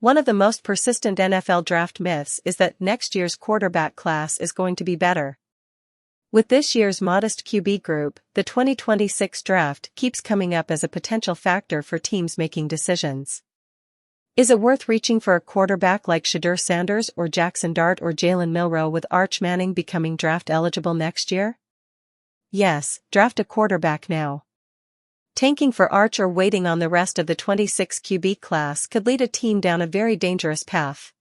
One of the most persistent NFL draft myths is that next year's quarterback class is going to be better. With this year's modest QB group, the 2026 draft keeps coming up as a potential factor for teams making decisions. Is it worth reaching for a quarterback like Shedeur Sanders or Jackson Dart or Jalen Milroe with Arch Manning becoming draft eligible next year? Yes, draft a quarterback now. Tanking for Arch or waiting on the rest of the 26 QB class could lead a team down a very dangerous path.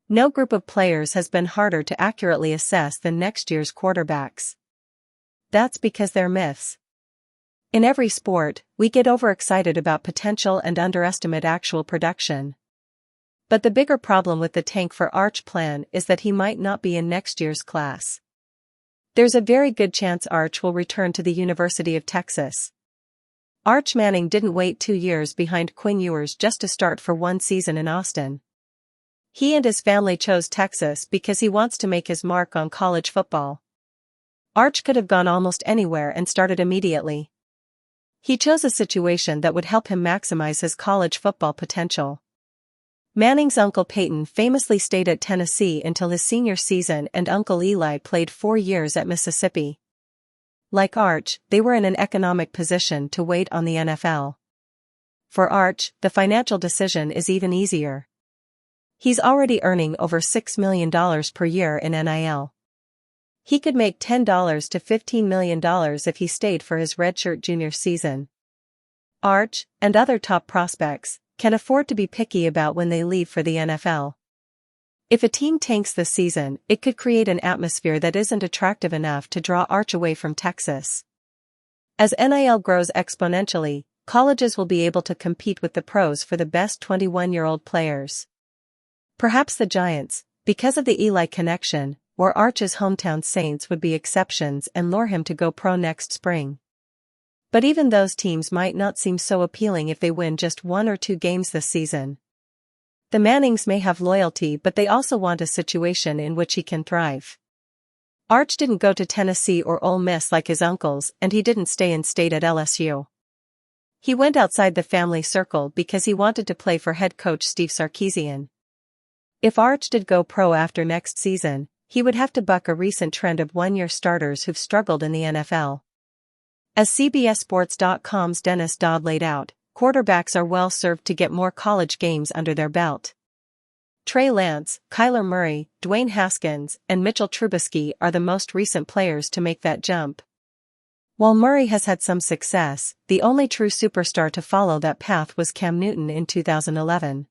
No group of players has been harder to accurately assess than next year's quarterbacks. That's because they're myths. In every sport, we get overexcited about potential and underestimate actual production. But the bigger problem with the tank for Arch plan is that he might not be in next year's class. There's a very good chance Arch will return to the University of Texas. Arch Manning didn't wait 2 years behind Quinn Ewers just to start for one season in Austin. He and his family chose Texas because he wants to make his mark on college football. Arch could have gone almost anywhere and started immediately. He chose a situation that would help him maximize his college football potential. Manning's uncle Peyton famously stayed at Tennessee until his senior season, and Uncle Eli played 4 years at Mississippi. Like Arch, they were in an economic position to wait on the NFL. For Arch, the financial decision is even easier. He's already earning over $6 million per year in NIL. He could make $10 to $15 million if he stayed for his redshirt junior season. Arch, and other top prospects, can afford to be picky about when they leave for the NFL. If a team tanks this season, it could create an atmosphere that isn't attractive enough to draw Arch away from Texas. As NIL grows exponentially, colleges will be able to compete with the pros for the best 21-year-old players. Perhaps the Giants, because of the Eli connection, or Arch's hometown Saints would be exceptions and lure him to go pro next spring. But even those teams might not seem so appealing if they win just 1 or 2 games this season. The Mannings may have loyalty, but they also want a situation in which he can thrive. Arch didn't go to Tennessee or Ole Miss like his uncles, and he didn't stay in state at LSU. He went outside the family circle because he wanted to play for head coach Steve Sarkisian. If Arch did go pro after next season, he would have to buck a recent trend of one-year starters who've struggled in the NFL. As CBSSports.com's Dennis Dodd laid out, quarterbacks are well served to get more college games under their belt. Trey Lance, Kyler Murray, Dwayne Haskins, and Mitchell Trubisky are the most recent players to make that jump. While Murray has had some success, the only true superstar to follow that path was Cam Newton in 2011.